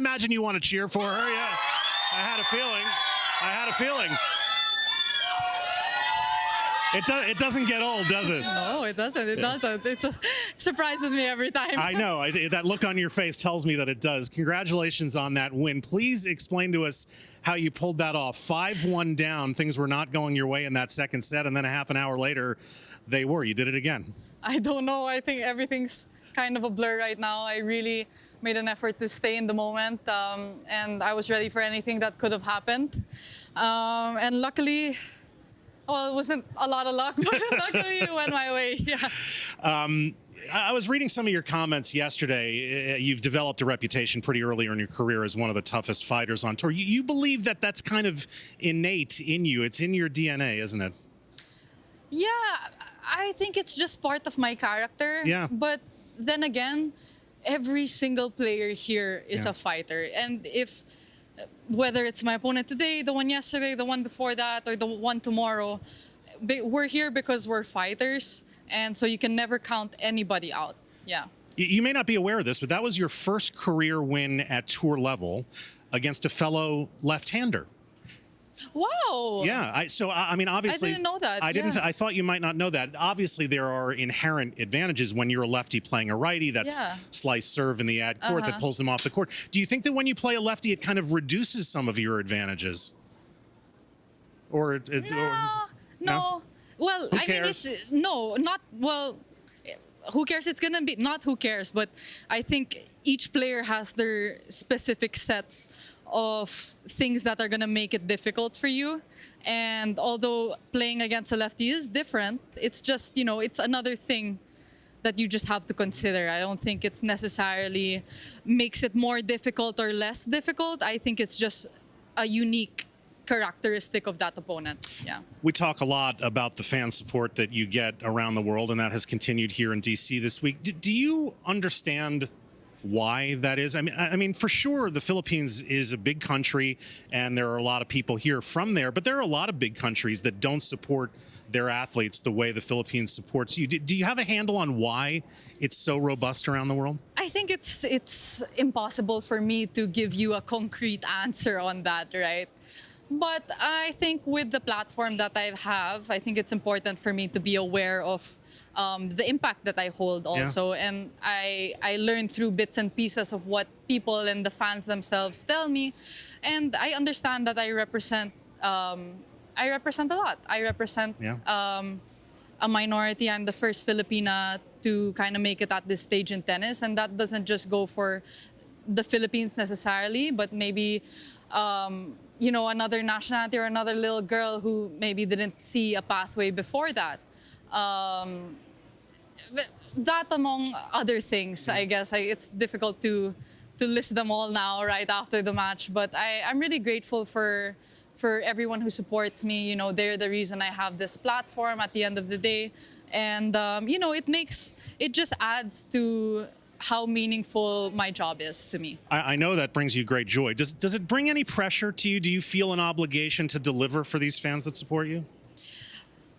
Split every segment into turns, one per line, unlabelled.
imagine you want to cheer for her. Yeah, I had a feeling. It doesn't get old, does it?
No, it doesn't. It doesn't. It surprises me every time.
I know. That look on your face tells me that it does. Congratulations on that win. Please explain to us how you pulled that off. 5-1 down. Things were not going your way in that second set, and then a half an hour later, they were. You did it again.
I don't know. I think everything's kind of a blur right now. I really made an effort to stay in the moment, and I was ready for anything that could have happened. And luckily, well, it wasn't a lot of luck, but luckily it went my way. Yeah.
I was reading some of your comments yesterday. You've developed a reputation pretty earlier in your career as one of the toughest fighters on tour. You believe that that's kind of innate in you. It's in your DNA, isn't it?
Yeah, I think it's just part of my character.
Yeah.
But then again, every single player here is a fighter. And whether it's my opponent today, the one yesterday, the one before that, or the one tomorrow, we're here because we're fighters. And so you can never count anybody out. Yeah.
You may not be aware of this, but that was your first career win at tour level against a fellow left-hander.
Wow.
Yeah. I mean, obviously,
I didn't know that.
I thought you might not know that. Obviously, there are inherent advantages when you're a lefty playing a righty. That's slice serve in the ad court that pulls them off the court. Do you think that when you play a lefty, it kind of reduces some of your advantages?
No. Well,
Who cares?
Who cares? It's gonna be not who cares, but I think each player has their specific sets of things that are going to make it difficult for you. And although playing against a lefty is different, it's just, it's another thing that you just have to consider. I don't think it's necessarily makes it more difficult or less difficult. I think it's just a unique characteristic of that opponent. Yeah.
We talk a lot about the fan support that you get around the world, and that has continued here in DC this week. Do you understand why that is? I mean, for sure, the Philippines is a big country, and there are a lot of people here from there. But there are a lot of big countries that don't support their athletes the way the Philippines supports you. Do you have a handle on why it's so robust around the world?
I think it's impossible for me to give you a concrete answer on that, right? But I think with the platform that I have, I think it's important for me to be aware of the impact that I hold also. Yeah. And I learn through bits and pieces of what people and the fans themselves tell me. And I understand that I represent a lot. I represent a minority. I'm the first Filipina to kind of make it at this stage in tennis. And that doesn't just go for the Philippines necessarily, but maybe another nationality or another little girl who maybe didn't see a pathway before that. That among other things, I guess. It's difficult to list them all now right after the match, but I'm really grateful for everyone who supports me. They're the reason I have this platform at the end of the day. And, it just adds to how meaningful my job is to me.
I know that brings you great joy. Does it bring any pressure to you? Do you feel an obligation to deliver for these fans that support you?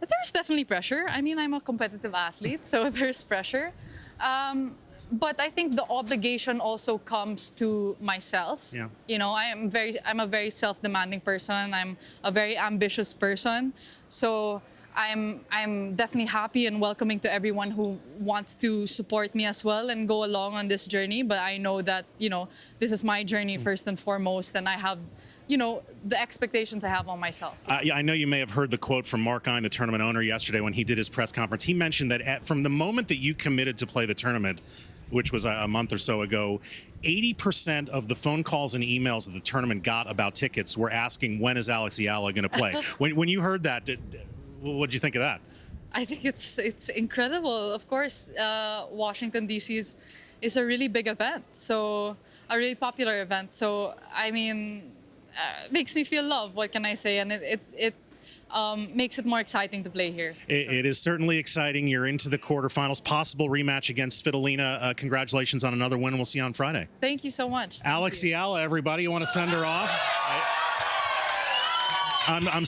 There's definitely pressure. I mean, I'm a competitive athlete, so there's pressure. But I think the obligation also comes to myself.
Yeah.
I'm a very self-demanding person. I'm a very ambitious person. So I'm definitely happy and welcoming to everyone who wants to support me as well and go along on this journey. But I know that, this is my journey first and foremost, and I have, the expectations I have on myself.
I know you may have heard the quote from Mark Ine, the tournament owner, yesterday when he did his press conference. He mentioned that from the moment that you committed to play the tournament, which was a month or so ago, 80% of the phone calls and emails that the tournament got about tickets were asking, when is Alex Eala going to play? When you heard that, what did you think of that?
I think it's incredible. Of course, Washington, D.C. is a really big event, so a really popular event. So, I mean, it makes me feel loved, what can I say? And it makes it more exciting to play here.
It is certainly exciting. You're into the quarterfinals, possible rematch against Svitolina. Congratulations on another win, and we'll see you on Friday.
Thank you so much.
Alex Eala, everybody. You want to send her off? I'm